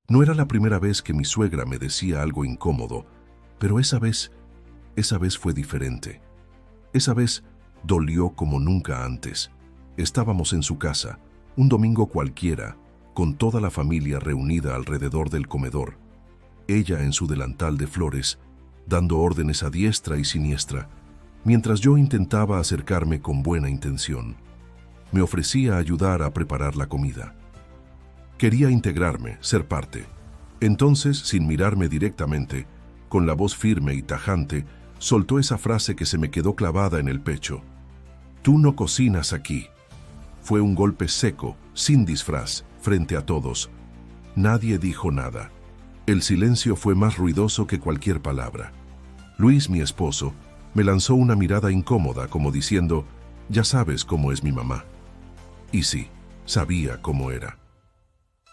No era la primera vez que mi suegra me decía algo incómodo, pero esa vez fue diferente. Esa vez dolió como nunca antes. Estábamos en su casa, un domingo cualquiera, con toda la familia reunida alrededor del comedor. Ella en su delantal de flores, dando órdenes a diestra y siniestra, mientras yo intentaba acercarme con buena intención. Me ofrecía ayudar a preparar la comida. Quería integrarme, ser parte. Entonces, sin mirarme directamente, con la voz firme y tajante, soltó esa frase que se me quedó clavada en el pecho. «Tú no cocinas aquí». Fue un golpe seco, sin disfraz, frente a todos. Nadie dijo nada. El silencio fue más ruidoso que cualquier palabra. Luis, mi esposo, me lanzó una mirada incómoda, como diciendo, «Ya sabes cómo es mi mamá». Y sí, sabía cómo era.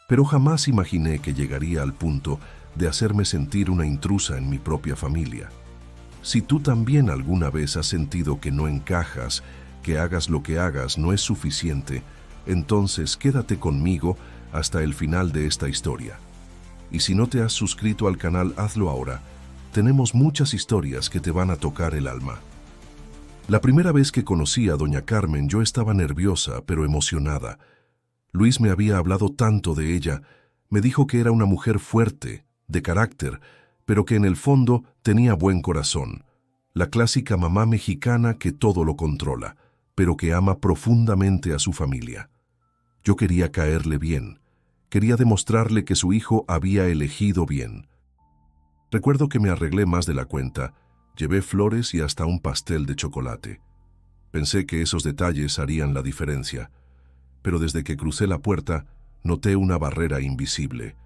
Pero jamás imaginé que llegaría al punto de hacerme sentir una intrusa en mi propia familia. Si tú también alguna vez has sentido que no encajas, que hagas lo que hagas no es suficiente, entonces quédate conmigo hasta el final de esta historia. Y si no te has suscrito al canal, hazlo ahora. Tenemos muchas historias que te van a tocar el alma. La primera vez que conocí a doña Carmen, yo estaba nerviosa, pero emocionada. Luis me había hablado tanto de ella, me dijo que era una mujer fuerte, de carácter, pero que en el fondo tenía buen corazón. La clásica mamá mexicana que todo lo controla, pero que ama profundamente a su familia. Yo quería caerle bien, quería demostrarle que su hijo había elegido bien. Recuerdo que me arreglé más de la cuenta, llevé flores y hasta un pastel de chocolate. Pensé que esos detalles harían la diferencia, pero desde que crucé la puerta, noté una barrera invisible.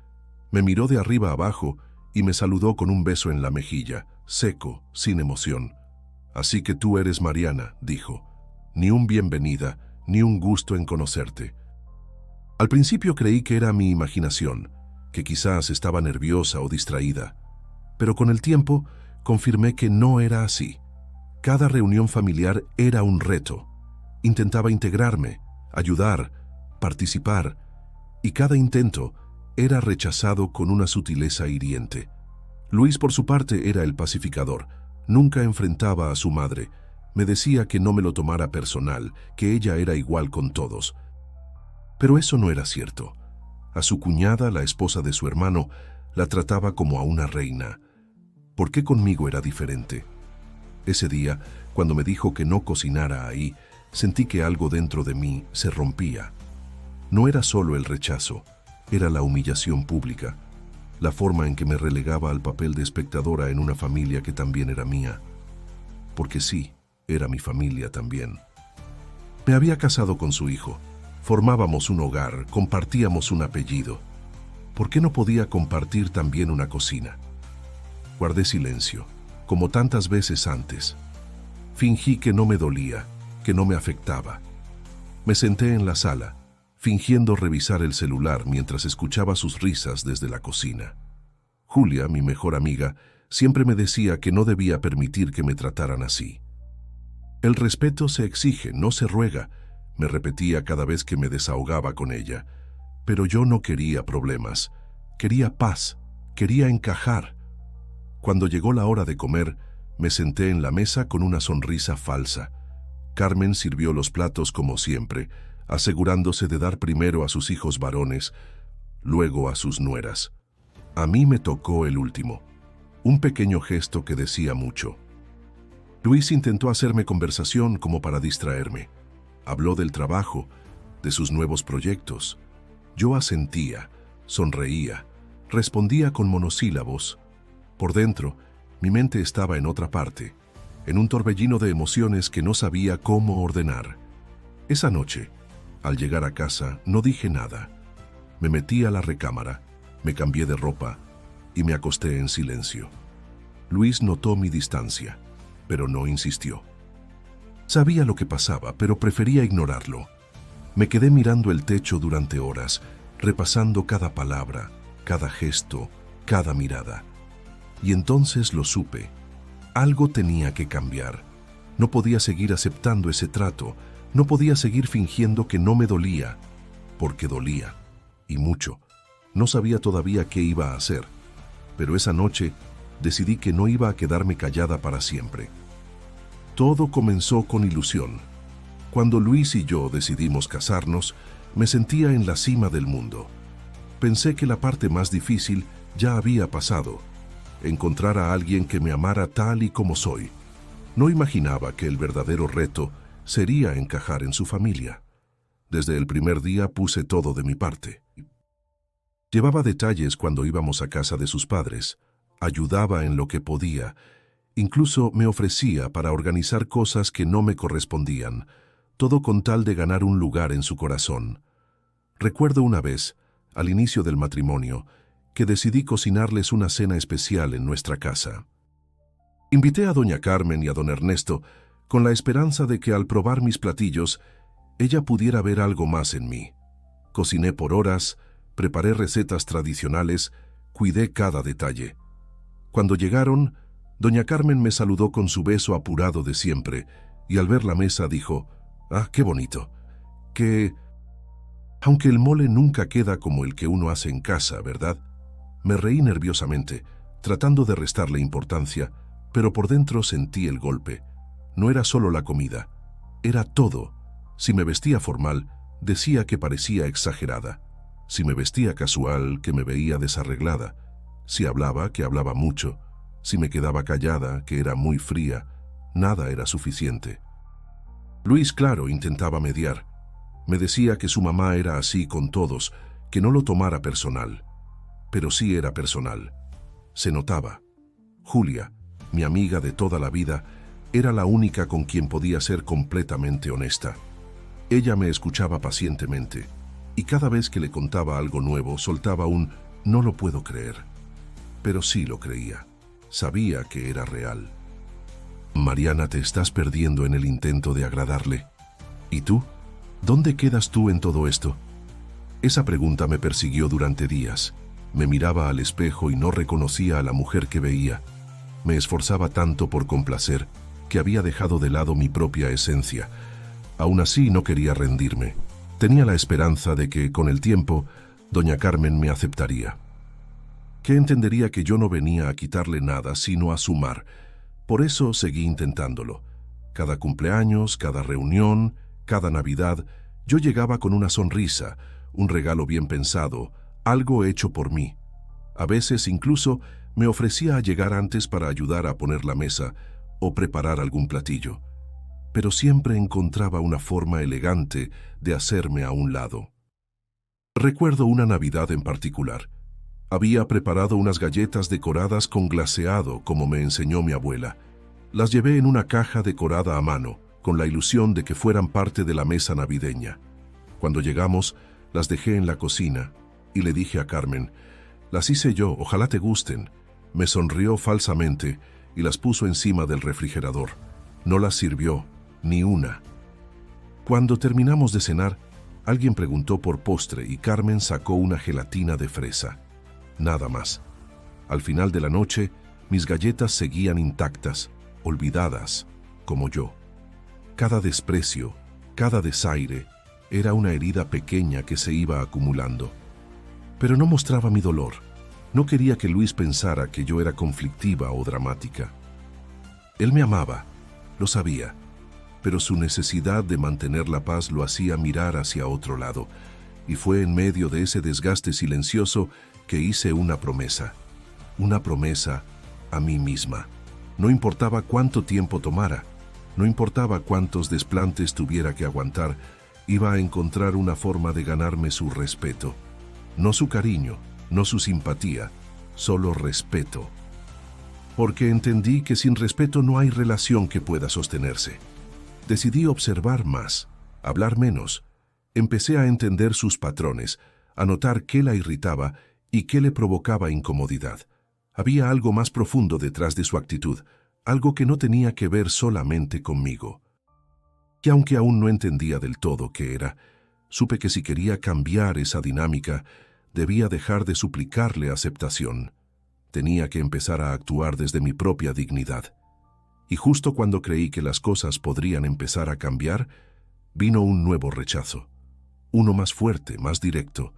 Me miró de arriba abajo y me saludó con un beso en la mejilla, seco, sin emoción. «Así que tú eres Mariana», dijo. «Ni un bienvenida, ni un gusto en conocerte». Al principio creí que era mi imaginación, que quizás estaba nerviosa o distraída, pero con el tiempo confirmé que no era así. Cada reunión familiar era un reto. Intentaba integrarme, ayudar, participar, y cada intento era rechazado con una sutileza hiriente. Luis, por su parte, era el pacificador. Nunca enfrentaba a su madre. Me decía que no me lo tomara personal, que ella era igual con todos. Pero eso no era cierto. A su cuñada, la esposa de su hermano, la trataba como a una reina. ¿Por qué conmigo era diferente? Ese día, cuando me dijo que no cocinara ahí, sentí que algo dentro de mí se rompía. No era solo el rechazo, era la humillación pública, la forma en que me relegaba al papel de espectadora en una familia que también era mía. Porque sí, era mi familia también. Me había casado con su hijo, formábamos un hogar, compartíamos un apellido. ¿Por qué no podía compartir también una cocina? Guardé silencio, como tantas veces antes. Fingí que no me dolía, que no me afectaba. Me senté en la sala, fingiendo revisar el celular mientras escuchaba sus risas desde la cocina. Julia, mi mejor amiga, siempre me decía que no debía permitir que me trataran así. «El respeto se exige, no se ruega», me repetía cada vez que me desahogaba con ella. Pero yo no quería problemas, quería paz, quería encajar. Cuando llegó la hora de comer, me senté en la mesa con una sonrisa falsa. Carmen sirvió los platos como siempre, asegurándose de dar primero a sus hijos varones, luego a sus nueras. A mí me tocó el último, un pequeño gesto que decía mucho. Luis intentó hacerme conversación como para distraerme. Habló del trabajo, de sus nuevos proyectos. Yo asentía, sonreía, respondía con monosílabos. Por dentro, mi mente estaba en otra parte, en un torbellino de emociones que no sabía cómo ordenar. Esa noche, al llegar a casa, no dije nada. Me metí a la recámara, me cambié de ropa y me acosté en silencio. Luis notó mi distancia, pero no insistió. Sabía lo que pasaba, pero prefería ignorarlo. Me quedé mirando el techo durante horas, repasando cada palabra, cada gesto, cada mirada. Y entonces lo supe. Algo tenía que cambiar. No podía seguir aceptando ese trato. No podía seguir fingiendo que no me dolía, porque dolía, y mucho. No sabía todavía qué iba a hacer, pero esa noche decidí que no iba a quedarme callada para siempre. Todo comenzó con ilusión. Cuando Luis y yo decidimos casarnos, me sentía en la cima del mundo. Pensé que la parte más difícil ya había pasado, encontrar a alguien que me amara tal y como soy. No imaginaba que el verdadero reto sería encajar en su familia. Desde el primer día puse todo de mi parte. Llevaba detalles cuando íbamos a casa de sus padres, ayudaba en lo que podía, incluso me ofrecía para organizar cosas que no me correspondían, todo con tal de ganar un lugar en su corazón. Recuerdo una vez, al inicio del matrimonio, que decidí cocinarles una cena especial en nuestra casa. Invité a doña Carmen y a don Ernesto con la esperanza de que al probar mis platillos, ella pudiera ver algo más en mí. Cociné por horas, preparé recetas tradicionales, cuidé cada detalle. Cuando llegaron, doña Carmen me saludó con su beso apurado de siempre y al ver la mesa dijo: «Ah, qué bonito, que... aunque el mole nunca queda como el que uno hace en casa, ¿verdad?». Me reí nerviosamente, tratando de restarle importancia, pero por dentro sentí el golpe. No era solo la comida, era todo. Si me vestía formal, decía que parecía exagerada. Si me vestía casual, que me veía desarreglada. Si hablaba, que hablaba mucho. Si me quedaba callada, que era muy fría. Nada era suficiente. Luis, claro, intentaba mediar. Me decía que su mamá era así con todos, que no lo tomara personal. Pero sí era personal. Se notaba. Julia, mi amiga de toda la vida, era la única con quien podía ser completamente honesta. Ella me escuchaba pacientemente, y cada vez que le contaba algo nuevo soltaba un «no lo puedo creer». Pero sí lo creía. Sabía que era real. «Mariana, te estás perdiendo en el intento de agradarle. ¿Y tú? ¿Dónde quedas tú en todo esto?». Esa pregunta me persiguió durante días. Me miraba al espejo y no reconocía a la mujer que veía. Me esforzaba tanto por complacer que había dejado de lado mi propia esencia. Aún así no quería rendirme. Tenía la esperanza de que, con el tiempo, doña Carmen me aceptaría. Que entendería que yo no venía a quitarle nada, sino a sumar. Por eso seguí intentándolo. Cada cumpleaños, cada reunión, cada Navidad, yo llegaba con una sonrisa, un regalo bien pensado, algo hecho por mí. A veces incluso me ofrecía a llegar antes para ayudar a poner la mesa o preparar algún platillo. Pero siempre encontraba una forma elegante de hacerme a un lado. Recuerdo una Navidad en particular. Había preparado unas galletas decoradas con glaseado, como me enseñó mi abuela. Las llevé en una caja decorada a mano, con la ilusión de que fueran parte de la mesa navideña. Cuando llegamos, las dejé en la cocina y le dije a Carmen: «Las hice yo, ojalá te gusten». Me sonrió falsamente y las puso encima del refrigerador. No las sirvió, ni una. Cuando terminamos de cenar, alguien preguntó por postre y Carmen sacó una gelatina de fresa. Nada más. Al final de la noche, mis galletas seguían intactas, olvidadas, como yo. Cada desprecio, cada desaire, era una herida pequeña que se iba acumulando. Pero no mostraba mi dolor. No quería que Luis pensara que yo era conflictiva o dramática. Él me amaba, lo sabía, pero su necesidad de mantener la paz lo hacía mirar hacia otro lado, y fue en medio de ese desgaste silencioso que hice una promesa a mí misma. No importaba cuánto tiempo tomara, no importaba cuántos desplantes tuviera que aguantar, iba a encontrar una forma de ganarme su respeto. No su cariño, no su simpatía, solo respeto. Porque entendí que sin respeto no hay relación que pueda sostenerse. Decidí observar más, hablar menos. Empecé a entender sus patrones, a notar qué la irritaba y qué le provocaba incomodidad. Había algo más profundo detrás de su actitud, algo que no tenía que ver solamente conmigo. Y aunque aún no entendía del todo qué era, supe que si quería cambiar esa dinámica, debía dejar de suplicarle aceptación. Tenía que empezar a actuar desde mi propia dignidad. Y justo cuando creí que las cosas podrían empezar a cambiar, vino un nuevo rechazo. Uno más fuerte, más directo.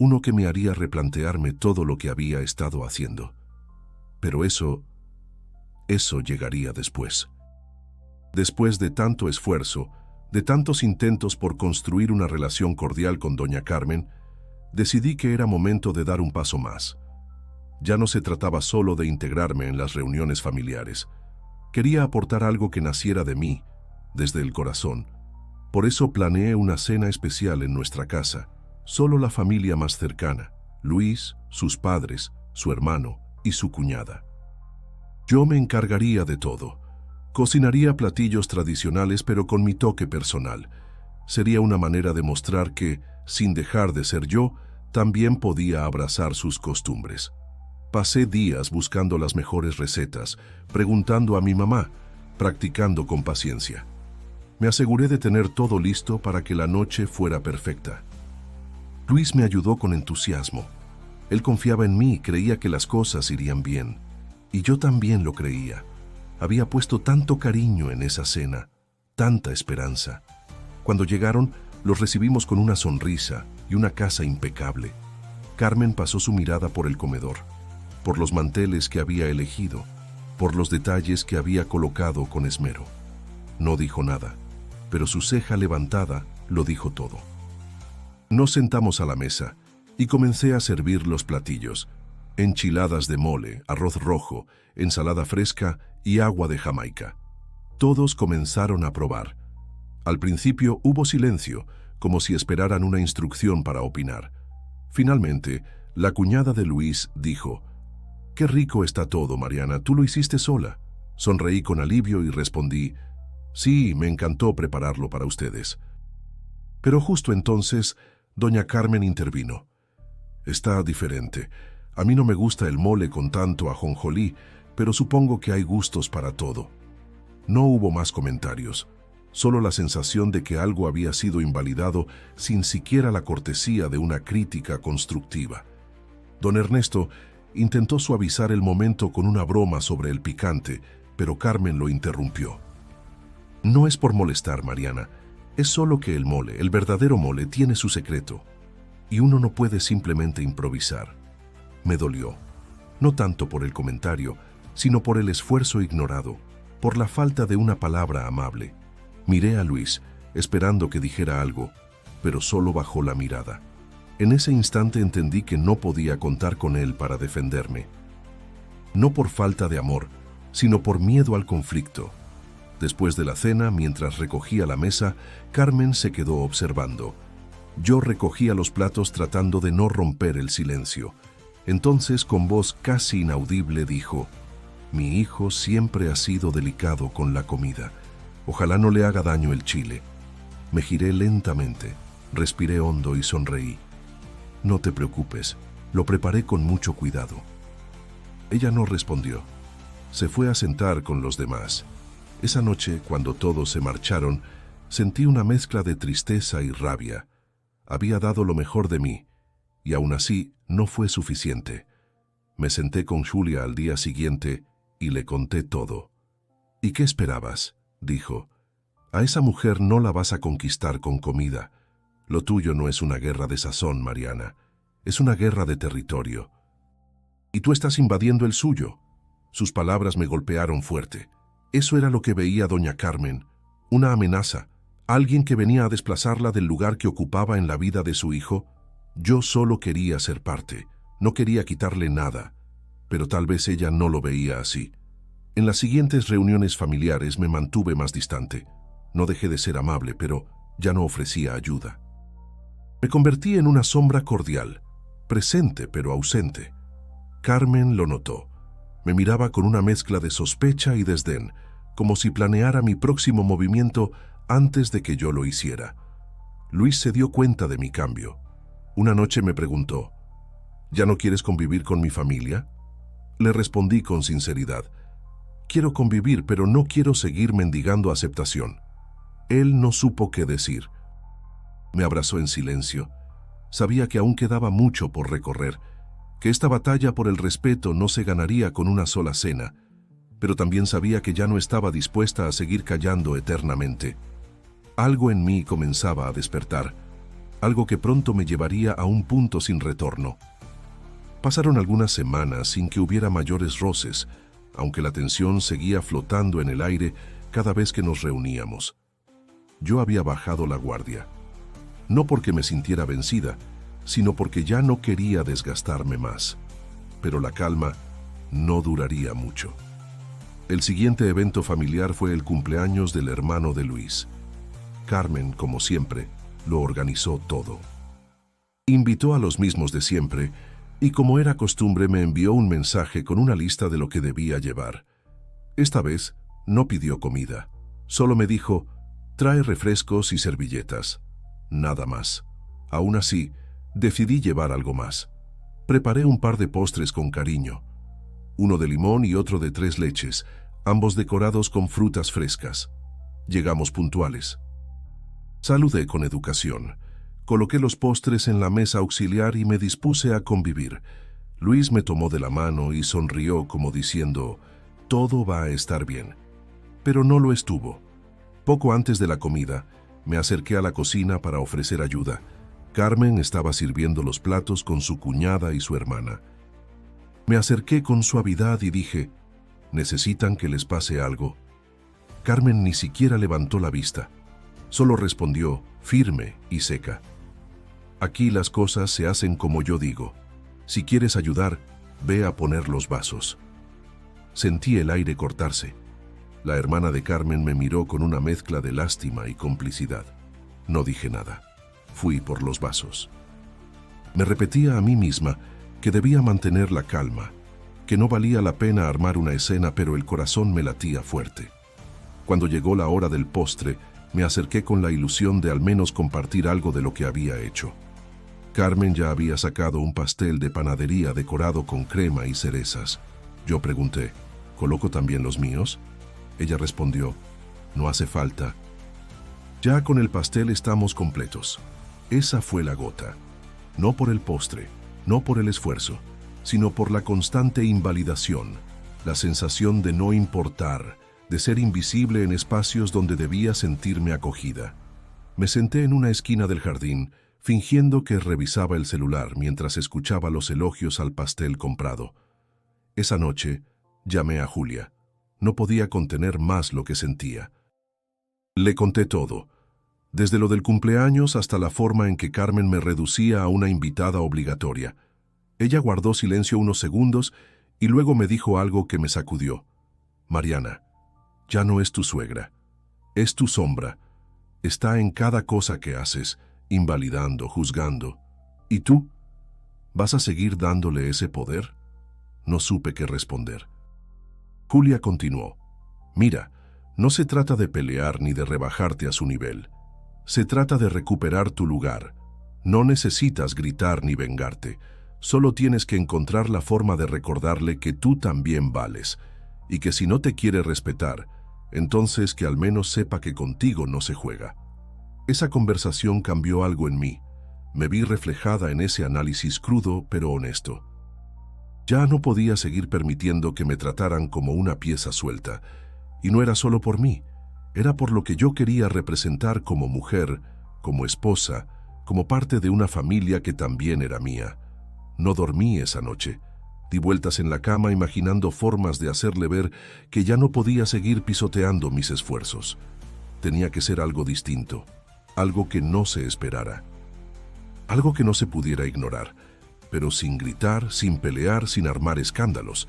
uno que me haría replantearme todo lo que había estado haciendo. Pero eso llegaría después. Después de tanto esfuerzo, de tantos intentos por construir una relación cordial con doña Carmen, decidí que era momento de dar un paso más. Ya no se trataba solo de integrarme en las reuniones familiares. Quería aportar algo que naciera de mí, desde el corazón. Por eso planeé una cena especial en nuestra casa, solo la familia más cercana, Luis, sus padres, su hermano y su cuñada. Yo me encargaría de todo. Cocinaría platillos tradicionales pero con mi toque personal. Sería una manera de mostrar que, sin dejar de ser yo, también podía abrazar sus costumbres. Pasé días buscando las mejores recetas, preguntando a mi mamá, practicando con paciencia. Me aseguré de tener todo listo para que la noche fuera perfecta. Luis me ayudó con entusiasmo. Él confiaba en mí y creía que las cosas irían bien. Y yo también lo creía. Había puesto tanto cariño en esa cena, tanta esperanza. Cuando llegaron, los recibimos con una sonrisa y una casa impecable. Carmen pasó su mirada por el comedor, por los manteles que había elegido, por los detalles que había colocado con esmero. No dijo nada, pero su ceja levantada lo dijo todo. Nos sentamos a la mesa y comencé a servir los platillos: enchiladas de mole, arroz rojo, ensalada fresca y agua de Jamaica. Todos comenzaron a probar. Al principio hubo silencio, como si esperaran una instrucción para opinar. Finalmente, la cuñada de Luis dijo: «Qué rico está todo, Mariana, tú lo hiciste sola». Sonreí con alivio y respondí: «Sí, me encantó prepararlo para ustedes». Pero justo entonces, doña Carmen intervino. «Está diferente. A mí no me gusta el mole con tanto ajonjolí, pero supongo que hay gustos para todo». No hubo más comentarios, solo la sensación de que algo había sido invalidado sin siquiera la cortesía de una crítica constructiva. Don Ernesto intentó suavizar el momento con una broma sobre el picante, pero Carmen lo interrumpió. «No es por molestar, Mariana, es solo que el mole, el verdadero mole, tiene su secreto, y uno no puede simplemente improvisar». Me dolió, no tanto por el comentario, sino por el esfuerzo ignorado, por la falta de una palabra amable. Miré a Luis, esperando que dijera algo, pero solo bajó la mirada. En ese instante entendí que no podía contar con él para defenderme. No por falta de amor, sino por miedo al conflicto. Después de la cena, mientras recogía la mesa, Carmen se quedó observando. Yo recogía los platos tratando de no romper el silencio. Entonces, con voz casi inaudible, dijo: «Mi hijo siempre ha sido delicado con la comida. Ojalá no le haga daño el chile». Me giré lentamente, respiré hondo y sonreí. «No te preocupes, lo preparé con mucho cuidado». Ella no respondió. Se fue a sentar con los demás. Esa noche, cuando todos se marcharon, sentí una mezcla de tristeza y rabia. Había dado lo mejor de mí, y aún así no fue suficiente. Me senté con Julia al día siguiente y le conté todo. «¿Y qué esperabas?», dijo. «A esa mujer no la vas a conquistar con comida. Lo tuyo no es una guerra de sazón, Mariana. Es una guerra de territorio. Y tú estás invadiendo el suyo». Sus palabras me golpearon fuerte. Eso era lo que veía doña Carmen, una amenaza, alguien que venía a desplazarla del lugar que ocupaba en la vida de su hijo. Yo solo quería ser parte, no quería quitarle nada, pero tal vez ella no lo veía así. En las siguientes reuniones familiares me mantuve más distante. No dejé de ser amable, pero ya no ofrecía ayuda. Me convertí en una sombra cordial, presente pero ausente. Carmen lo notó. Me miraba con una mezcla de sospecha y desdén, como si planeara mi próximo movimiento antes de que yo lo hiciera. Luis se dio cuenta de mi cambio. Una noche me preguntó: «¿Ya no quieres convivir con mi familia?». Le respondí con sinceridad: «Quiero convivir, pero no quiero seguir mendigando aceptación». Él no supo qué decir. Me abrazó en silencio. Sabía que aún quedaba mucho por recorrer, que esta batalla por el respeto no se ganaría con una sola cena, pero también sabía que ya no estaba dispuesta a seguir callando eternamente. Algo en mí comenzaba a despertar, algo que pronto me llevaría a un punto sin retorno. Pasaron algunas semanas sin que hubiera mayores roces, aunque la tensión seguía flotando en el aire cada vez que nos reuníamos. Yo había bajado la guardia, no porque me sintiera vencida, sino porque ya no quería desgastarme más. Pero la calma no duraría mucho. El siguiente evento familiar fue el cumpleaños del hermano de Luis. Carmen, como siempre, lo organizó todo. Invitó a los mismos de siempre y, como era costumbre, me envió un mensaje con una lista de lo que debía llevar. Esta vez no pidió comida, solo me dijo: trae refrescos y servilletas. Nada más. Aún así, decidí llevar algo más. Preparé un par de postres con cariño, uno de limón y otro de 3 leches, ambos decorados con frutas frescas. Llegamos puntuales. Saludé con educación. Coloqué los postres en la mesa auxiliar y me dispuse a convivir. Luis me tomó de la mano y sonrió como diciendo: todo va a estar bien. Pero no lo estuvo. Poco antes de la comida, me acerqué a la cocina para ofrecer ayuda. Carmen estaba sirviendo los platos con su cuñada y su hermana. Me acerqué con suavidad y dije: ¿necesitan que les pase algo? Carmen ni siquiera levantó la vista. Solo respondió, firme y seca: aquí las cosas se hacen como yo digo. Si quieres ayudar, ve a poner los vasos. Sentí el aire cortarse. La hermana de Carmen me miró con una mezcla de lástima y complicidad. No dije nada. Fui por los vasos. Me repetía a mí misma que debía mantener la calma, que no valía la pena armar una escena, pero el corazón me latía fuerte. Cuando llegó la hora del postre, me acerqué con la ilusión de al menos compartir algo de lo que había hecho. Carmen ya había sacado un pastel de panadería decorado con crema y cerezas. Yo pregunté: ¿coloco también los míos? Ella respondió: no hace falta. Ya con el pastel estamos completos. Esa fue la gota. No por el postre, no por el esfuerzo, sino por la constante invalidación, la sensación de no importar, de ser invisible en espacios donde debía sentirme acogida. Me senté en una esquina del jardín, fingiendo que revisaba el celular mientras escuchaba los elogios al pastel comprado. Esa noche llamé a Julia. No podía contener más lo que sentía. Le conté todo, desde lo del cumpleaños hasta la forma en que Carmen me reducía a una invitada obligatoria. Ella guardó silencio unos segundos y luego me dijo algo que me sacudió. Mariana, ya no es tu suegra, es tu sombra. Está en cada cosa que haces, invalidando, juzgando. ¿Y tú? ¿Vas a seguir dándole ese poder? No supe qué responder. Julia continuó: mira, no se trata de pelear ni de rebajarte a su nivel. Se trata de recuperar tu lugar. No necesitas gritar ni vengarte. Solo tienes que encontrar la forma de recordarle que tú también vales, y que si no te quiere respetar, entonces que al menos sepa que contigo no se juega. Esa conversación cambió algo en mí. Me vi reflejada en ese análisis crudo pero honesto. Ya no podía seguir permitiendo que me trataran como una pieza suelta, y no era solo por mí, era por lo que yo quería representar como mujer, como esposa, como parte de una familia que también era mía. No dormí esa noche. Di vueltas en la cama imaginando formas de hacerle ver que ya no podía seguir pisoteando mis esfuerzos. Tenía que ser algo distinto, algo que no se esperara, algo que no se pudiera ignorar, pero sin gritar, sin pelear, sin armar escándalos,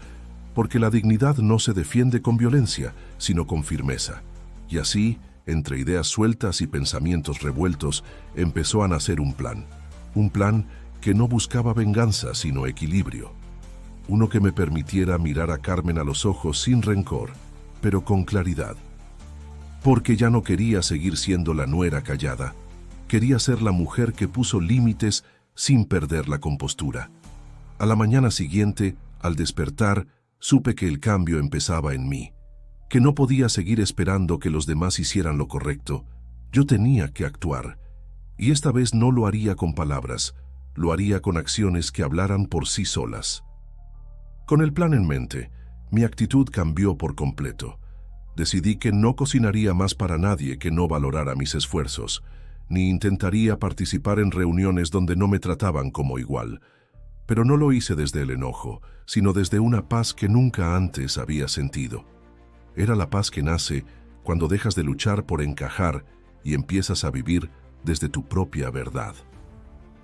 porque la dignidad no se defiende con violencia, sino con firmeza. Y así, entre ideas sueltas y pensamientos revueltos, empezó a nacer un plan que no buscaba venganza, sino equilibrio. Uno que me permitiera mirar a Carmen a los ojos sin rencor, pero con claridad. Porque ya no quería seguir siendo la nuera callada. Quería ser la mujer que puso límites sin perder la compostura. A la mañana siguiente, al despertar, supe que el cambio empezaba en mí, que no podía seguir esperando que los demás hicieran lo correcto. Yo tenía que actuar, y esta vez no lo haría con palabras, lo haría con acciones que hablaran por sí solas. Con el plan en mente, mi actitud cambió por completo. Decidí que no cocinaría más para nadie que no valorara mis esfuerzos. ni intentaría participar en reuniones donde no me trataban como igual. Pero no lo hice desde el enojo, sino desde una paz que nunca antes había sentido. Era la paz que nace cuando dejas de luchar por encajar y empiezas a vivir desde tu propia verdad.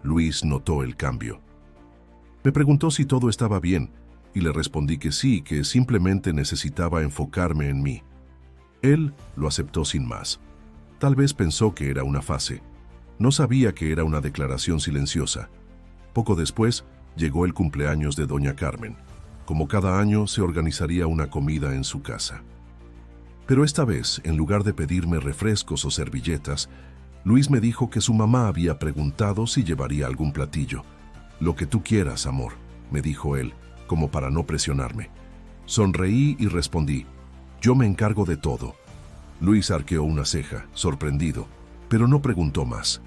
Luis notó el cambio. Me preguntó si todo estaba bien, y le respondí que sí, que simplemente necesitaba enfocarme en mí. Él lo aceptó sin más. Tal vez pensó que era una fase. No sabía que era una declaración silenciosa. Poco después, llegó el cumpleaños de doña Carmen. Como cada año, se organizaría una comida en su casa. Pero esta vez, en lugar de pedirme refrescos o servilletas, Luis me dijo que su mamá había preguntado si llevaría algún platillo. «Lo que tú quieras, amor», me dijo él, como para no presionarme. Sonreí y respondí, «Yo me encargo de todo». Luis arqueó una ceja, sorprendido, pero no preguntó más.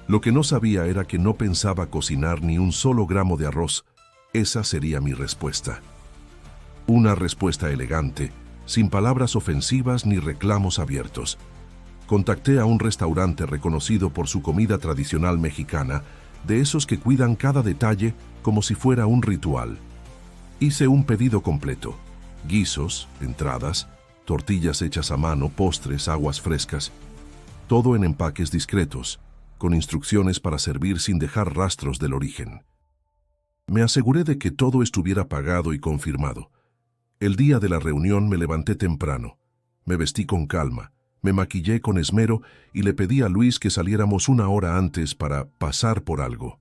Lo que no sabía era que no pensaba cocinar ni un solo gramo de arroz. Esa sería mi respuesta. Una respuesta elegante, sin palabras ofensivas ni reclamos abiertos. Contacté a un restaurante reconocido por su comida tradicional mexicana, de esos que cuidan cada detalle como si fuera un ritual. Hice un pedido completo: guisos, entradas, tortillas hechas a mano, postres, aguas frescas. Todo en empaques discretos, con instrucciones para servir sin dejar rastros del origen. Me aseguré de que todo estuviera pagado y confirmado. El día de la reunión me levanté temprano. Me vestí con calma, me maquillé con esmero y le pedí a Luis que saliéramos una hora antes para pasar por algo.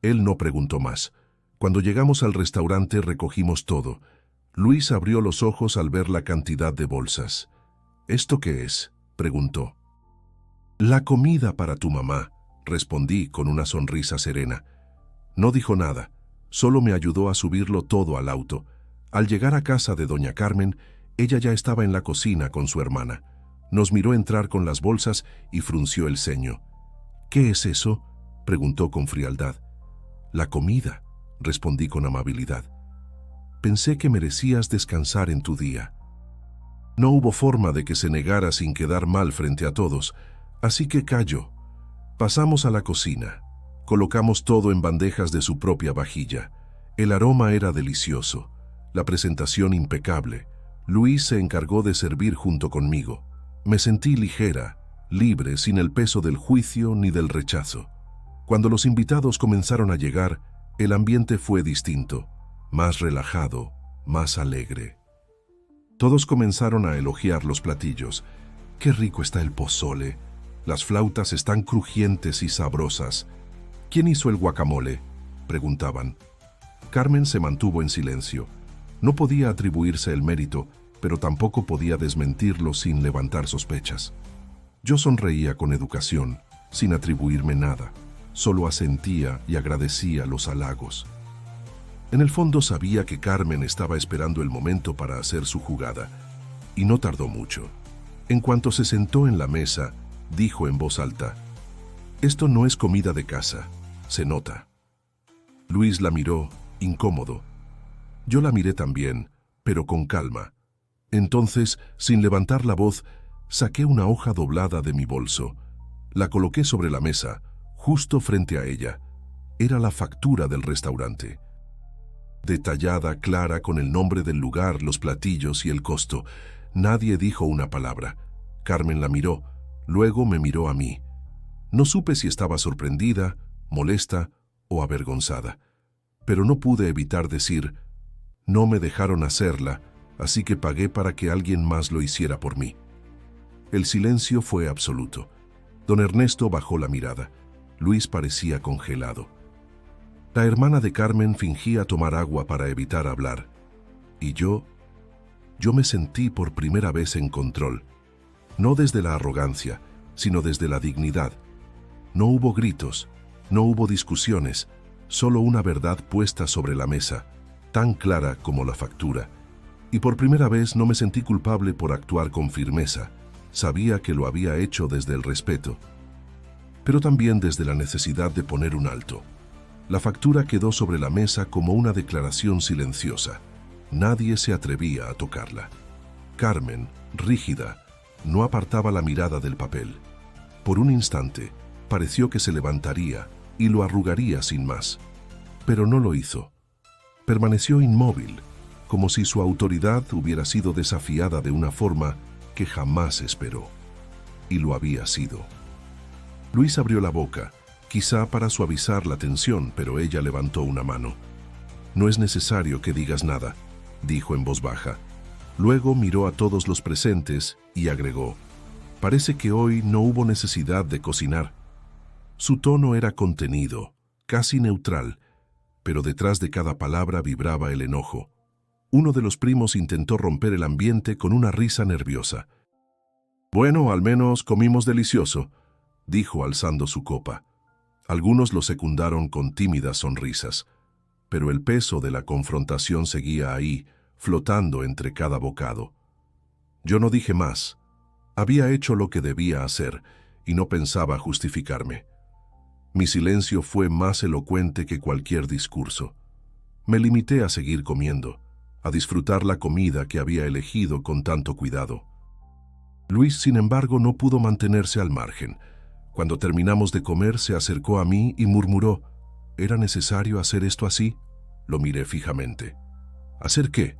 Él no preguntó más. Cuando llegamos al restaurante recogimos todo. Luis abrió los ojos al ver la cantidad de bolsas. «¿Esto qué es?», preguntó. «La comida para tu mamá», respondí con una sonrisa serena. No dijo nada, solo me ayudó a subirlo todo al auto. Al llegar a casa de doña Carmen, ella ya estaba en la cocina con su hermana. Nos miró entrar con las bolsas y frunció el ceño. «¿Qué es eso?», preguntó con frialdad. «La comida», respondí con amabilidad. «Pensé que merecías descansar en tu día». No hubo forma de que se negara sin quedar mal frente a todos, así que calló. Pasamos a la cocina. Colocamos todo en bandejas de su propia vajilla. El aroma era delicioso, la presentación impecable. Luis se encargó de servir junto conmigo. Me sentí ligera, libre, sin el peso del juicio ni del rechazo. Cuando los invitados comenzaron a llegar, el ambiente fue distinto, más relajado, más alegre. Todos comenzaron a elogiar los platillos. «Qué rico está el pozole. Las flautas están crujientes y sabrosas. ¿Quién hizo el guacamole?», preguntaban. Carmen se mantuvo en silencio. No podía atribuirse el mérito, pero tampoco podía desmentirlo sin levantar sospechas. Yo sonreía con educación, sin atribuirme nada. Solo asentía y agradecía los halagos. En el fondo sabía que Carmen estaba esperando el momento para hacer su jugada, y no tardó mucho. En cuanto se sentó en la mesa, dijo en voz alta: «Esto no es comida de casa, se nota». Luis la miró, incómodo. Yo la miré también, pero con calma. Entonces, sin levantar la voz, saqué una hoja doblada de mi bolso. La coloqué sobre la mesa, justo frente a ella. Era la factura del restaurante. Detallada, clara, con el nombre del lugar, los platillos y el costo. Nadie dijo una palabra. Carmen la miró, luego me miró a mí. No supe si estaba sorprendida, molesta o avergonzada. Pero no pude evitar decir: «No me dejaron hacerla, así que pagué para que alguien más lo hiciera por mí». El silencio fue absoluto. Don Ernesto bajó la mirada. Luis parecía congelado. La hermana de Carmen fingía tomar agua para evitar hablar. Y yo me sentí por primera vez en control. No desde la arrogancia, sino desde la dignidad. No hubo gritos, no hubo discusiones, solo una verdad puesta sobre la mesa, tan clara como la factura. Y por primera vez no me sentí culpable por actuar con firmeza. Sabía que lo había hecho desde el respeto, pero también desde la necesidad de poner un alto. La factura quedó sobre la mesa como una declaración silenciosa. Nadie se atrevía a tocarla. Carmen, rígida, no apartaba la mirada del papel. Por un instante, pareció que se levantaría y lo arrugaría sin más. Pero no lo hizo. Permaneció inmóvil, como si su autoridad hubiera sido desafiada de una forma que jamás esperó. Y lo había sido. Luis abrió la boca, quizá para suavizar la tensión, pero ella levantó una mano. «No es necesario que digas nada», dijo en voz baja. Luego miró a todos los presentes y agregó: «Parece que hoy no hubo necesidad de cocinar». Su tono era contenido, casi neutral, pero detrás de cada palabra vibraba el enojo. Uno de los primos intentó romper el ambiente con una risa nerviosa. «Bueno, al menos comimos delicioso», dijo alzando su copa. Algunos lo secundaron con tímidas sonrisas, pero el peso de la confrontación seguía ahí, flotando entre cada bocado. Yo no dije más. Había hecho lo que debía hacer y no pensaba justificarme. Mi silencio fue más elocuente que cualquier discurso. Me limité a seguir comiendo, a disfrutar la comida que había elegido con tanto cuidado. Luis, sin embargo, no pudo mantenerse al margen. Cuando terminamos de comer, se acercó a mí y murmuró: «¿Era necesario hacer esto así?». Lo miré fijamente. ¿Hacer qué?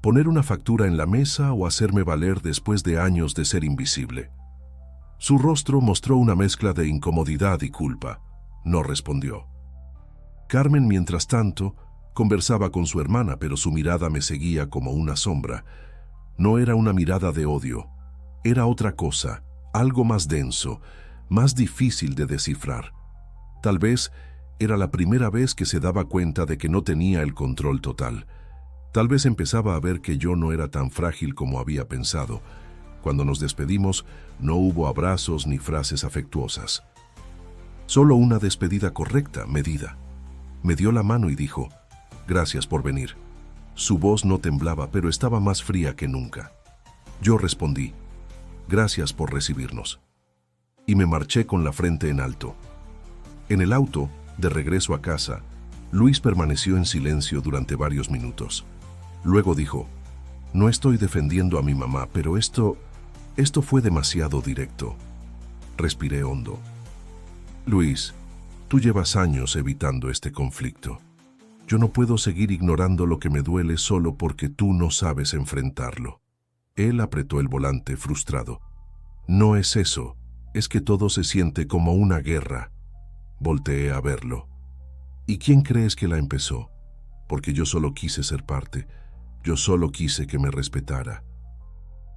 ¿Poner una factura en la mesa o hacerme valer después de años de ser invisible? Su rostro mostró una mezcla de incomodidad y culpa. No respondió. Carmen, mientras tanto, conversaba con su hermana, pero su mirada me seguía como una sombra. No era una mirada de odio. Era otra cosa, algo más denso, más difícil de descifrar. Tal vez era la primera vez que se daba cuenta de que no tenía el control total. Tal vez empezaba a ver que yo no era tan frágil como había pensado. Cuando nos despedimos, no hubo abrazos ni frases afectuosas. Solo una despedida correcta, medida. Me dio la mano y dijo: «Gracias por venir». Su voz no temblaba, pero estaba más fría que nunca. Yo respondí: «Gracias por recibirnos». Y me marché con la frente en alto. En el auto, de regreso a casa, Luis permaneció en silencio durante varios minutos. Luego dijo: «No estoy defendiendo a mi mamá, pero esto fue demasiado directo». Respiré hondo. «Luis, tú llevas años evitando este conflicto. Yo no puedo seguir ignorando lo que me duele solo porque tú no sabes enfrentarlo». Él apretó el volante frustrado. «No es eso, es que todo se siente como una guerra». Volteé a verlo. «¿Y quién crees que la empezó? Porque yo solo quise ser parte. Yo solo quise que me respetara.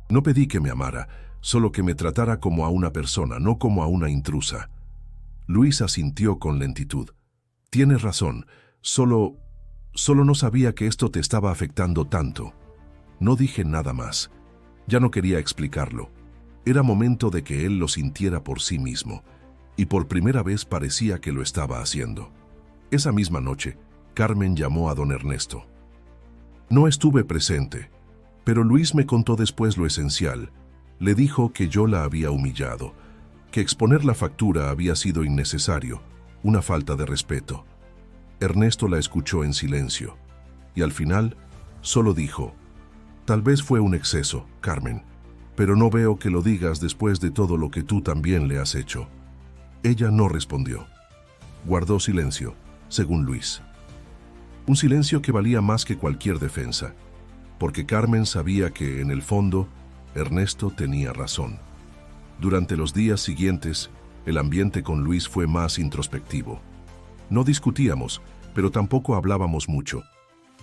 No pedí que me amara, solo que me tratara como a una persona, no como a una intrusa». Luis asintió con lentitud. «Tienes razón, solo no sabía que esto te estaba afectando tanto». No dije nada más. Ya no quería explicarlo. Era momento de que él lo sintiera por sí mismo, y por primera vez parecía que lo estaba haciendo. Esa misma noche, Carmen llamó a don Ernesto. No estuve presente, pero Luis me contó después lo esencial. Le dijo que yo la había humillado, que exponer la factura había sido innecesario, una falta de respeto. Ernesto la escuchó en silencio, y al final solo dijo: «Tal vez fue un exceso, Carmen, pero no veo que lo digas después de todo lo que tú también le has hecho». Ella no respondió. Guardó silencio, según Luis. Un silencio que valía más que cualquier defensa, porque Carmen sabía que, en el fondo, Ernesto tenía razón. Durante los días siguientes, el ambiente con Luis fue más introspectivo. No discutíamos, pero tampoco hablábamos mucho.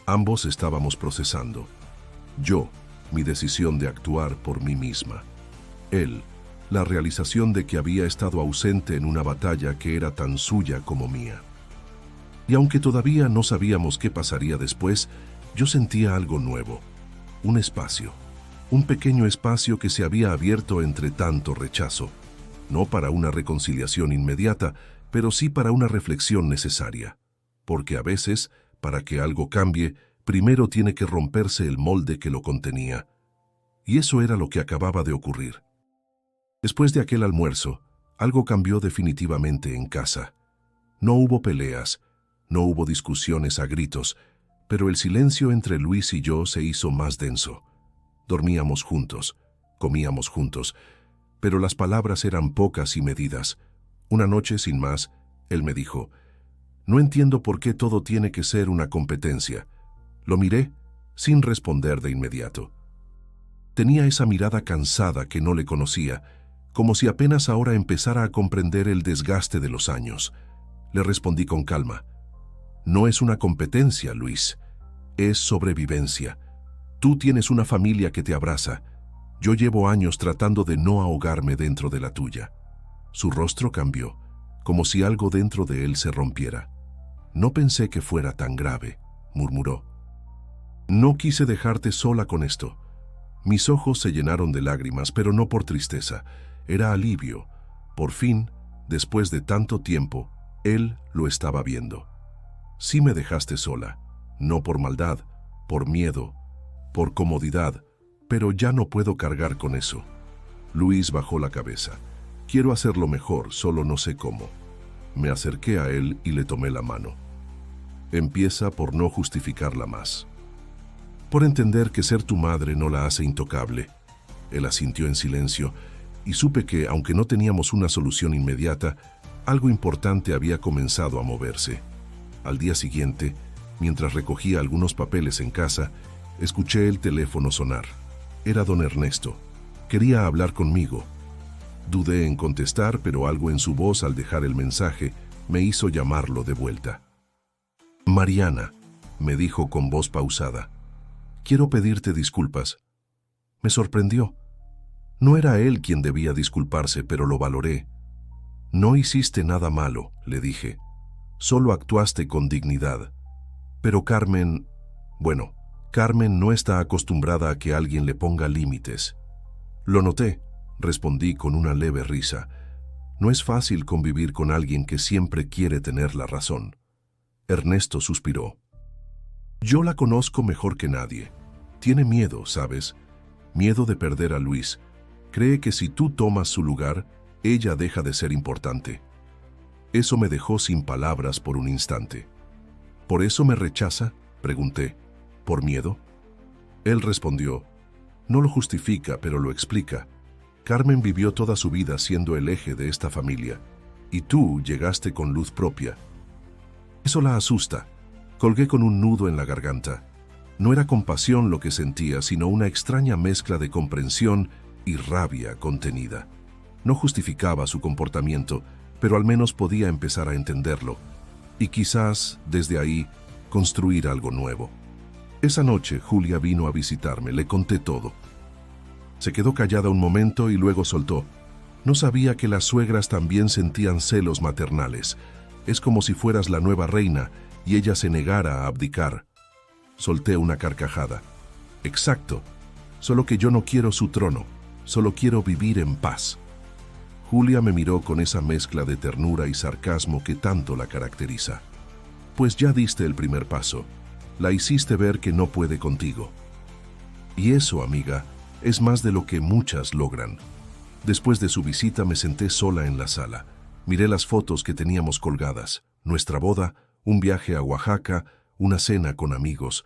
Ambos estábamos procesando. Yo, mi decisión de actuar por mí misma. Él, la realización de que había estado ausente en una batalla que era tan suya como mía. Y aunque todavía no sabíamos qué pasaría después, yo sentía algo nuevo, un espacio, un pequeño espacio que se había abierto entre tanto rechazo, no para una reconciliación inmediata, pero sí para una reflexión necesaria, porque a veces, para que algo cambie, primero tiene que romperse el molde que lo contenía. Y eso era lo que acababa de ocurrir. Después de aquel almuerzo, algo cambió definitivamente en casa. No hubo peleas, no hubo discusiones a gritos, pero el silencio entre Luis y yo se hizo más denso. Dormíamos juntos, comíamos juntos, pero las palabras eran pocas y medidas. Una noche, sin más, él me dijo: «No entiendo por qué todo tiene que ser una competencia». Lo miré, sin responder de inmediato. Tenía esa mirada cansada que no le conocía, como si apenas ahora empezara a comprender el desgaste de los años. Le respondí con calma: «No es una competencia, Luis. Es sobrevivencia. Tú tienes una familia que te abraza. Yo llevo años tratando de no ahogarme dentro de la tuya». Su rostro cambió, como si algo dentro de él se rompiera. «No pensé que fuera tan grave», murmuró. «No quise dejarte sola con esto». Mis ojos se llenaron de lágrimas, pero no por tristeza. Era alivio. Por fin, después de tanto tiempo, él lo estaba viendo. «Sí me dejaste sola, no por maldad, por miedo, por comodidad, pero ya no puedo cargar con eso». Luis bajó la cabeza. «Quiero hacerlo mejor, solo no sé cómo». Me acerqué a él y le tomé la mano. «Empieza por no justificarla más. Por entender que ser tu madre no la hace intocable». Él asintió en silencio y supe que, aunque no teníamos una solución inmediata, algo importante había comenzado a moverse. Al día siguiente, mientras recogía algunos papeles en casa, escuché el teléfono sonar. Era don Ernesto. Quería hablar conmigo. Dudé en contestar, pero algo en su voz al dejar el mensaje me hizo llamarlo de vuelta. «Mariana», me dijo con voz pausada, «quiero pedirte disculpas». Me sorprendió. No era él quien debía disculparse, pero lo valoré. «No hiciste nada malo», le dije. «Solo actuaste con dignidad». Pero Carmen no está acostumbrada a que alguien le ponga límites. «Lo noté», respondí con una leve risa. «No es fácil convivir con alguien que siempre quiere tener la razón». Ernesto suspiró. «Yo la conozco mejor que nadie. Tiene miedo, ¿sabes? Miedo de perder a Luis. Cree que si tú tomas su lugar, ella deja de ser importante». Eso me dejó sin palabras por un instante. «¿Por eso me rechaza?», pregunté. «¿Por miedo?». Él respondió: «No lo justifica, pero lo explica. Carmen vivió toda su vida siendo el eje de esta familia, y tú llegaste con luz propia. Eso la asusta». Colgué con un nudo en la garganta. No era compasión lo que sentía, sino una extraña mezcla de comprensión y rabia contenida. No justificaba su comportamiento, pero al menos podía empezar a entenderlo, y quizás, desde ahí, construir algo nuevo. Esa noche, Julia vino a visitarme, le conté todo. Se quedó callada un momento y luego soltó: «No sabía que las suegras también sentían celos maternales. Es como si fueras la nueva reina y ella se negara a abdicar». Solté una carcajada. «Exacto. Solo que yo no quiero su trono. Solo quiero vivir en paz». Julia me miró con esa mezcla de ternura y sarcasmo que tanto la caracteriza. «Pues ya diste el primer paso. La hiciste ver que no puede contigo. Y eso, amiga, es más de lo que muchas logran». Después de su visita me senté sola en la sala. Miré las fotos que teníamos colgadas: nuestra boda, un viaje a Oaxaca, una cena con amigos.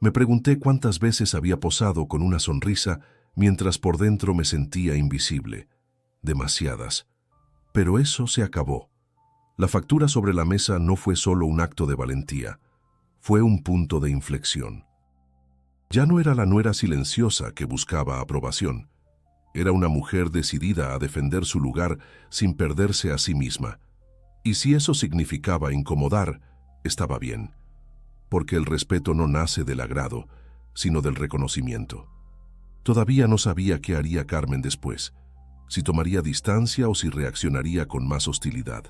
Me pregunté cuántas veces había posado con una sonrisa mientras por dentro me sentía invisible. Demasiadas. Pero eso se acabó. La factura sobre la mesa no fue solo un acto de valentía. Fue un punto de inflexión. Ya no era la nuera silenciosa que buscaba aprobación. Era una mujer decidida a defender su lugar sin perderse a sí misma. Y si eso significaba incomodar, estaba bien. Porque el respeto no nace del agrado, sino del reconocimiento. Todavía no sabía qué haría Carmen después, si tomaría distancia o si reaccionaría con más hostilidad.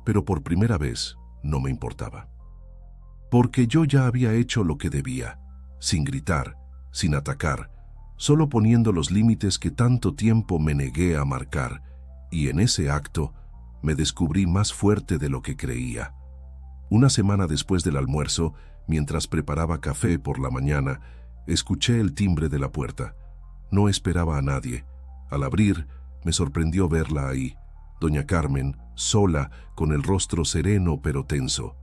Pero por primera vez no me importaba. Porque yo ya había hecho lo que debía, sin gritar, sin atacar, solo poniendo los límites que tanto tiempo me negué a marcar, y en ese acto me descubrí más fuerte de lo que creía. Una semana después del almuerzo, mientras preparaba café por la mañana, escuché el timbre de la puerta. No esperaba a nadie. Al abrir, me sorprendió verla ahí, doña Carmen, sola, con el rostro sereno pero tenso.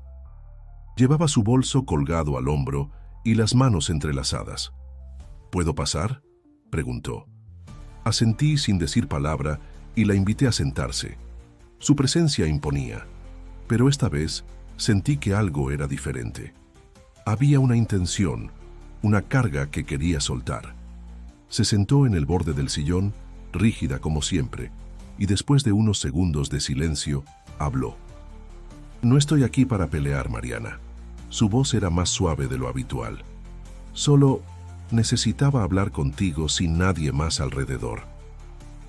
Llevaba su bolso colgado al hombro y las manos entrelazadas. «¿Puedo pasar?», preguntó. Asentí sin decir palabra y la invité a sentarse. Su presencia imponía, pero esta vez sentí que algo era diferente. Había una intención, una carga que quería soltar. Se sentó en el borde del sillón, rígida como siempre, y después de unos segundos de silencio, habló. No estoy aquí para pelear, Mariana. Su voz era más suave de lo habitual. Solo necesitaba hablar contigo sin nadie más alrededor.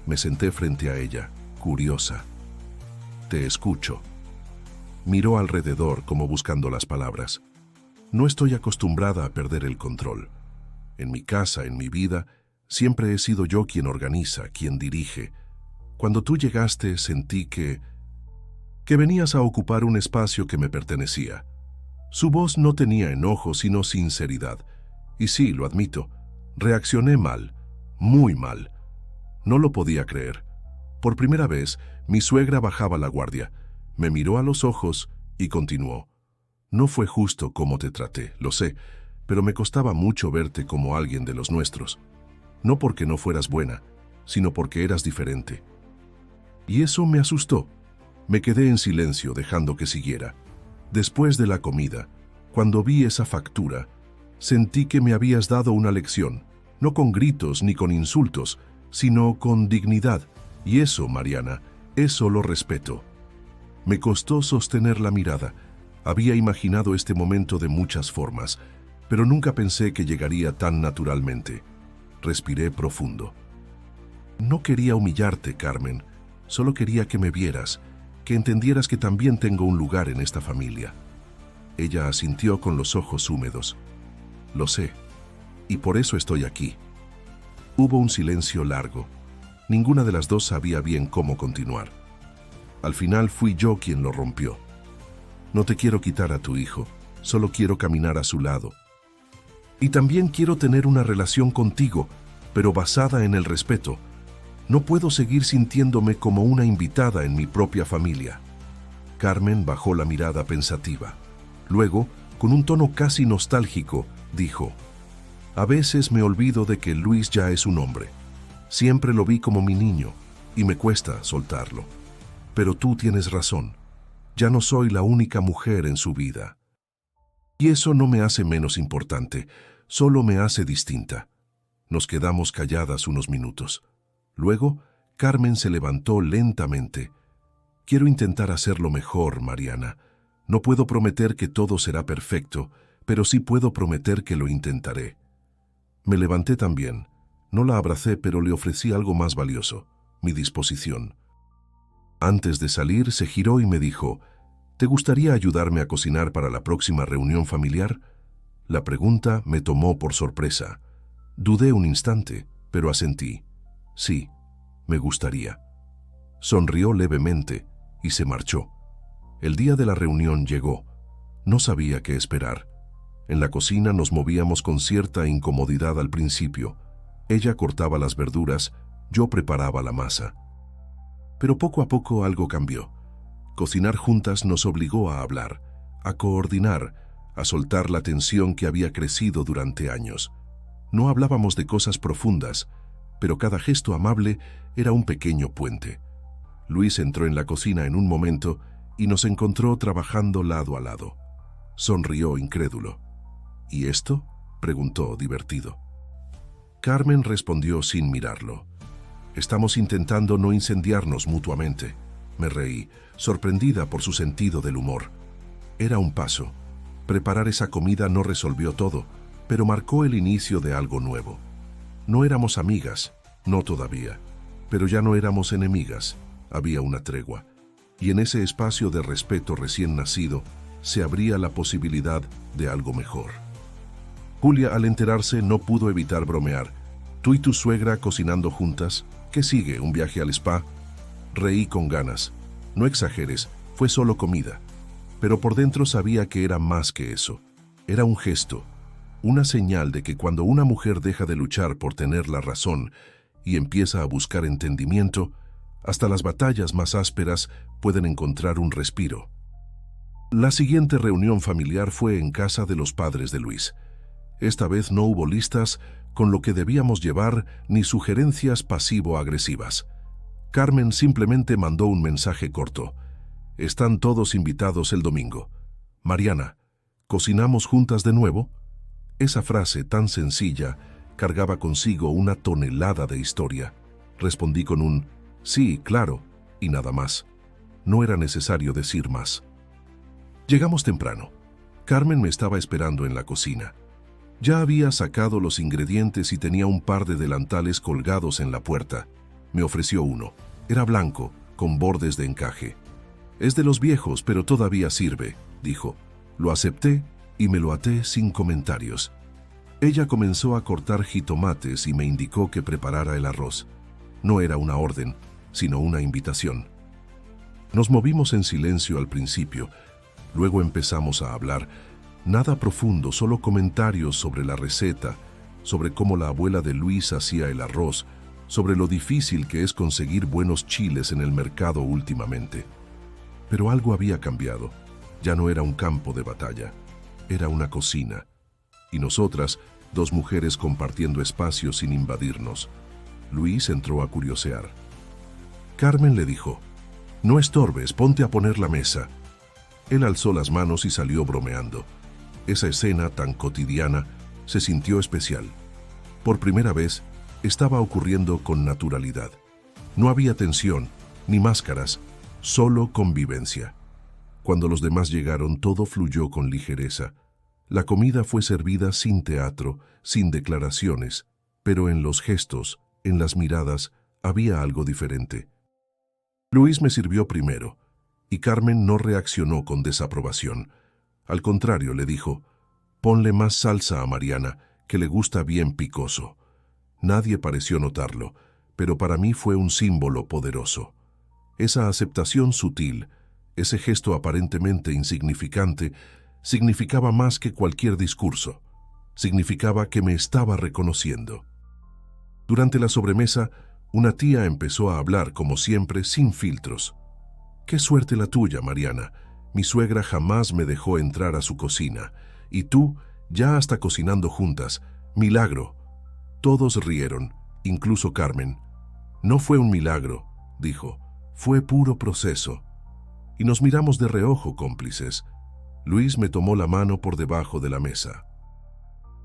Me senté frente a ella, curiosa. Te escucho. Miró alrededor como buscando las palabras. No estoy acostumbrada a perder el control. En mi casa, en mi vida, siempre he sido yo quien organiza, quien dirige. Cuando tú llegaste, sentí que venías a ocupar un espacio que me pertenecía. Su voz no tenía enojo, sino sinceridad. Y sí, lo admito, reaccioné mal, muy mal. No lo podía creer. Por primera vez, mi suegra bajaba la guardia, me miró a los ojos y continuó. No fue justo cómo te traté, lo sé, pero me costaba mucho verte como alguien de los nuestros. No porque no fueras buena, sino porque eras diferente. Y eso me asustó. Me quedé en silencio dejando que siguiera. Después de la comida, cuando vi esa factura, sentí que me habías dado una lección, no con gritos ni con insultos, sino con dignidad. Y eso, Mariana, eso lo respeto. Me costó sostener la mirada. Había imaginado este momento de muchas formas, pero nunca pensé que llegaría tan naturalmente. Respiré profundo. No quería humillarte, Carmen. Solo quería que me vieras, que entendieras que también tengo un lugar en esta familia. Ella asintió con los ojos húmedos. Lo sé, y por eso estoy aquí. Hubo un silencio largo. Ninguna de las dos sabía bien cómo continuar. Al final fui yo quien lo rompió. No te quiero quitar a tu hijo, solo quiero caminar a su lado. Y también quiero tener una relación contigo, pero basada en el respeto. No puedo seguir sintiéndome como una invitada en mi propia familia. Carmen bajó la mirada pensativa. Luego, con un tono casi nostálgico, dijo: a veces me olvido de que Luis ya es un hombre. Siempre lo vi como mi niño, y me cuesta soltarlo. Pero tú tienes razón. Ya no soy la única mujer en su vida. Y eso no me hace menos importante, solo me hace distinta. Nos quedamos calladas unos minutos. Luego, Carmen se levantó lentamente. Quiero intentar hacerlo mejor, Mariana. No puedo prometer que todo será perfecto, pero sí puedo prometer que lo intentaré. Me levanté también. No la abracé, pero le ofrecí algo más valioso, mi disposición. Antes de salir, se giró y me dijo: ¿te gustaría ayudarme a cocinar para la próxima reunión familiar? La pregunta me tomó por sorpresa. Dudé un instante, pero asentí. Sí, me gustaría. Sonrió levemente y se marchó. El día de la reunión llegó. No sabía qué esperar. En la cocina nos movíamos con cierta incomodidad al principio. Ella cortaba las verduras, yo preparaba la masa. Pero poco a poco algo cambió. Cocinar juntas nos obligó a hablar, a coordinar, a soltar la tensión que había crecido durante años. No hablábamos de cosas profundas, pero cada gesto amable era un pequeño puente. Luis entró en la cocina en un momento y nos encontró trabajando lado a lado. Sonrió incrédulo. ¿Y esto?, preguntó divertido. Carmen respondió sin mirarlo. Estamos intentando no incendiarnos mutuamente. Me reí, sorprendida por su sentido del humor. Era un paso. Preparar esa comida no resolvió todo, pero marcó el inicio de algo nuevo. No éramos amigas, no todavía, pero ya no éramos enemigas. Había una tregua, y en ese espacio de respeto recién nacido se abría la posibilidad de algo mejor. Julia, al enterarse, no pudo evitar bromear. ¿Tú y tu suegra cocinando juntas? ¿Qué sigue? ¿Un viaje al spa? Reí con ganas. No exageres, fue solo comida. Pero por dentro sabía que era más que eso. Era un gesto, una señal de que cuando una mujer deja de luchar por tener la razón y empieza a buscar entendimiento, hasta las batallas más ásperas pueden encontrar un respiro. La siguiente reunión familiar fue en casa de los padres de Luis. Esta vez no hubo listas con lo que debíamos llevar ni sugerencias pasivo-agresivas. Carmen simplemente mandó un mensaje corto. Están todos invitados el domingo. Mariana, ¿cocinamos juntas de nuevo? Esa frase tan sencilla cargaba consigo una tonelada de historia. Respondí con un sí, claro, y nada más. No era necesario decir más. Llegamos temprano. Carmen me estaba esperando en la cocina. Ya había sacado los ingredientes y tenía un par de delantales colgados en la puerta. Me ofreció uno. Era blanco, con bordes de encaje. Es de los viejos, pero todavía sirve, dijo. Lo acepté y me lo até sin comentarios. Ella comenzó a cortar jitomates y me indicó que preparara el arroz. No era una orden, sino una invitación. Nos movimos en silencio al principio. Luego empezamos a hablar. Nada profundo, solo comentarios sobre la receta, sobre cómo la abuela de Luis hacía el arroz, sobre lo difícil que es conseguir buenos chiles en el mercado últimamente. Pero algo había cambiado. Ya no era un campo de batalla, era una cocina. Y nosotras, dos mujeres compartiendo espacio sin invadirnos. Luis entró a curiosear. Carmen le dijo, «No estorbes, ponte a poner la mesa». Él alzó las manos y salió bromeando. Esa escena tan cotidiana se sintió especial. Por primera vez, estaba ocurriendo con naturalidad. No había tensión, ni máscaras, solo convivencia. Cuando los demás llegaron, todo fluyó con ligereza. La comida fue servida sin teatro, sin declaraciones, pero en los gestos, en las miradas, había algo diferente. Luis me sirvió primero, y Carmen no reaccionó con desaprobación. Al contrario, le dijo, «Ponle más salsa a Mariana, que le gusta bien picoso». Nadie pareció notarlo, pero para mí fue un símbolo poderoso. Esa aceptación sutil, ese gesto aparentemente insignificante, significaba más que cualquier discurso. Significaba que me estaba reconociendo. Durante la sobremesa, una tía empezó a hablar, como siempre, sin filtros. «Qué suerte la tuya, Mariana. Mi suegra jamás me dejó entrar a su cocina. Y tú, ya hasta cocinando juntas. Milagro». Todos rieron, incluso Carmen. «No fue un milagro», dijo. «Fue puro proceso». Y nos miramos de reojo, cómplices. Luis me tomó la mano por debajo de la mesa.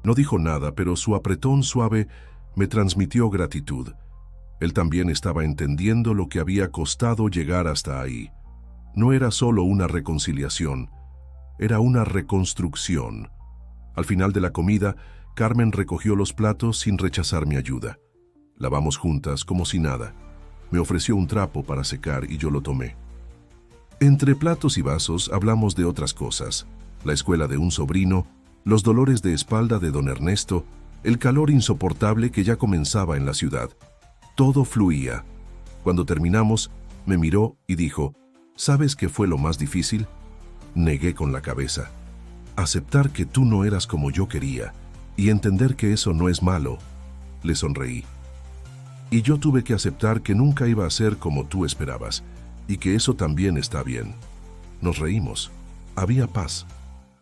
No dijo nada, pero su apretón suave me transmitió gratitud. Él también estaba entendiendo lo que había costado llegar hasta ahí. No era solo una reconciliación, era una reconstrucción. Al final de la comida, Carmen recogió los platos sin rechazar mi ayuda. Lavamos juntas como si nada. Me ofreció un trapo para secar y yo lo tomé. Entre platos y vasos hablamos de otras cosas. La escuela de un sobrino, los dolores de espalda de don Ernesto, el calor insoportable que ya comenzaba en la ciudad. Todo fluía. Cuando terminamos, me miró y dijo, «¿Sabes qué fue lo más difícil?» Negué con la cabeza. «Aceptar que tú no eras como yo quería y entender que eso no es malo». Le sonreí. «Y yo tuve que aceptar que nunca iba a ser como tú esperabas y que eso también está bien». Nos reímos. Había paz.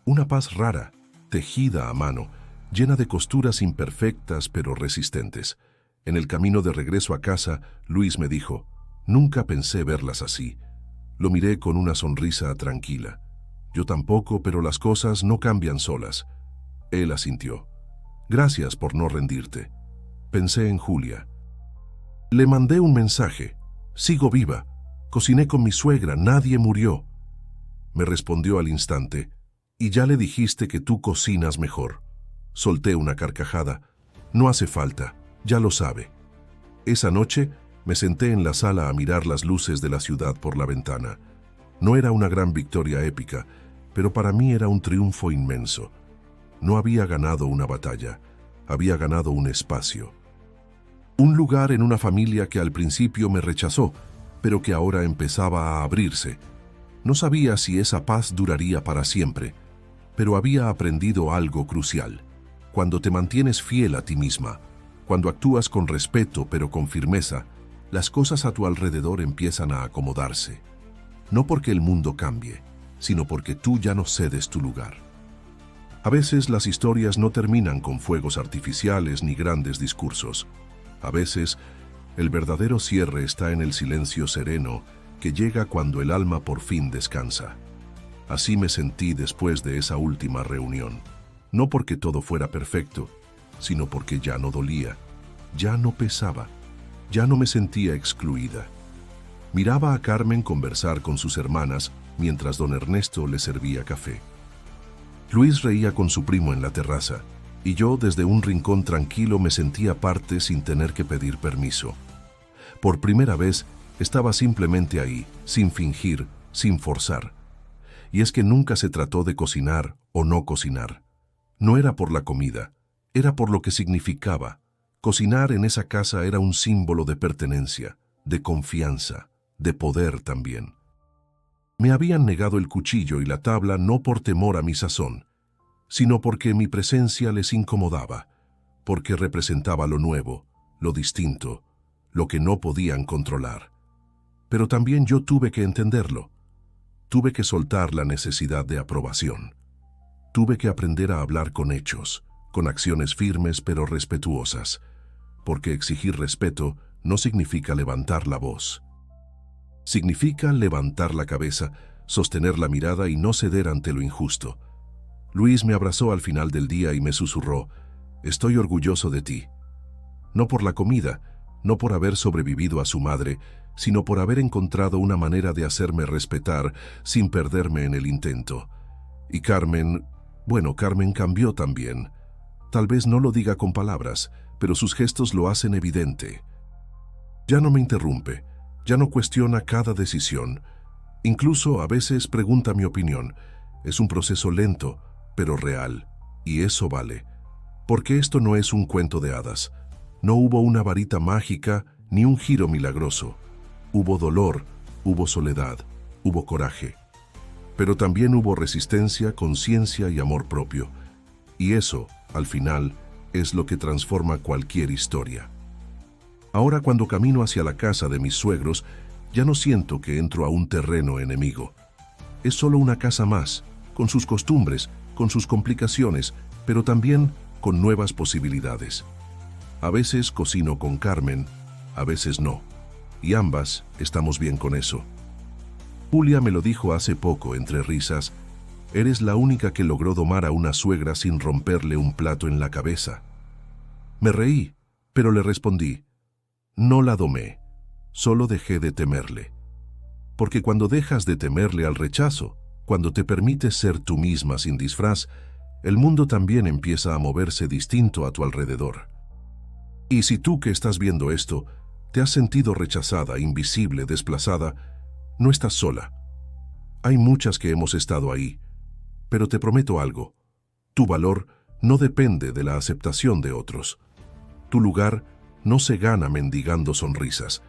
Una paz rara, tejida a mano, llena de costuras imperfectas pero resistentes. En el camino de regreso a casa, Luis me dijo, «Nunca pensé verlas así». Lo miré con una sonrisa tranquila. «Yo tampoco, pero las cosas no cambian solas». Él asintió. «Gracias por no rendirte». Pensé en Julia. Le mandé un mensaje. «Sigo viva. Cociné con mi suegra. Nadie murió». Me respondió al instante. «Y ya le dijiste que tú cocinas mejor». Solté una carcajada. «No hace falta. Ya lo sabe». Esa noche me senté en la sala a mirar las luces de la ciudad por la ventana. No era una gran victoria épica, pero para mí era un triunfo inmenso. No había ganado una batalla, había ganado un espacio. Un lugar en una familia que al principio me rechazó, pero que ahora empezaba a abrirse. No sabía si esa paz duraría para siempre, pero había aprendido algo crucial. Cuando te mantienes fiel a ti misma, cuando actúas con respeto pero con firmeza, las cosas a tu alrededor empiezan a acomodarse. No porque el mundo cambie, sino porque tú ya no cedes tu lugar. A veces las historias no terminan con fuegos artificiales ni grandes discursos. A veces El verdadero cierre está en el silencio sereno que llega cuando el alma por fin descansa. Así me sentí después de esa última reunión. No porque todo fuera perfecto, sino porque ya no dolía, ya no pesaba, ya no me sentía excluida. Miraba a Carmen conversar con sus hermanas mientras don Ernesto le servía café. Luis reía con su primo en la terraza, y yo desde un rincón tranquilo me sentía parte sin tener que pedir permiso. Por primera vez estaba simplemente ahí, sin fingir, sin forzar. Y es que nunca se trató de cocinar o no cocinar. No era por la comida, era por lo que significaba. Cocinar en esa casa era un símbolo de pertenencia, de confianza, de poder también. Me habían negado el cuchillo y la tabla no por temor a mi sazón, sino porque mi presencia les incomodaba, porque representaba lo nuevo, lo distinto, lo que no podían controlar. Pero también yo tuve que entenderlo. Tuve que soltar la necesidad de aprobación. Tuve que aprender a hablar con hechos, con acciones firmes pero respetuosas, porque exigir respeto no significa levantar la voz. Significa levantar la cabeza, sostener la mirada y no ceder ante lo injusto. Luis me abrazó al final del día y me susurró: «Estoy orgulloso de ti». No por la comida, no por haber sobrevivido a su madre, sino por haber encontrado una manera de hacerme respetar sin perderme en el intento. Y Carmen, Carmen cambió también. Tal vez no lo diga con palabras, pero sus gestos lo hacen evidente. Ya no me interrumpe, ya no cuestiona cada decisión. Incluso a veces pregunta mi opinión. Es un proceso lento, pero real, y eso vale. Porque esto no es un cuento de hadas. No hubo una varita mágica ni un giro milagroso. Hubo dolor, hubo soledad, hubo coraje. Pero también hubo resistencia, conciencia y amor propio. Y eso, al final, es lo que transforma cualquier historia. Ahora cuando camino hacia la casa de mis suegros, ya no siento que entro a un terreno enemigo. Es solo una casa más, con sus costumbres, con sus complicaciones, pero también con nuevas posibilidades. A veces cocino con Carmen, a veces no, y ambas estamos bien con eso. Julia me lo dijo hace poco entre risas: «Eres la única que logró domar a una suegra sin romperle un plato en la cabeza». Me reí, pero le respondí: «No la domé, solo dejé de temerle». Porque cuando dejas de temerle al rechazo, cuando te permites ser tú misma sin disfraz, el mundo también empieza a moverse distinto a tu alrededor. Y si tú que estás viendo esto, te has sentido rechazada, invisible, desplazada, no estás sola. Hay muchas que hemos estado ahí, pero te prometo algo: tu valor no depende de la aceptación de otros. Tu lugar no se gana mendigando sonrisas.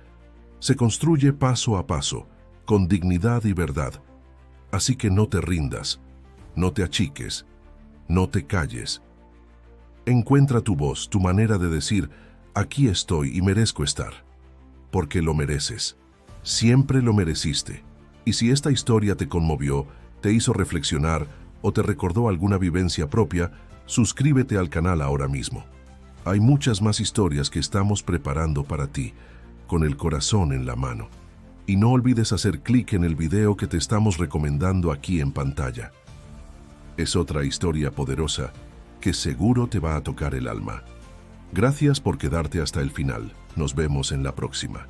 Se construye paso a paso, con dignidad y verdad. Así que no te rindas, no te achiques, no te calles. Encuentra tu voz, tu manera de decir: «Aquí estoy y merezco estar». Porque lo mereces. Siempre lo mereciste. Y si esta historia te conmovió, te hizo reflexionar o te recordó alguna vivencia propia, suscríbete al canal ahora mismo. Hay muchas más historias que estamos preparando para ti, con el corazón en la mano. Y no olvides hacer clic en el video que te estamos recomendando aquí en pantalla. Es otra historia poderosa que seguro te va a tocar el alma. Gracias por quedarte hasta el final. Nos vemos en la próxima.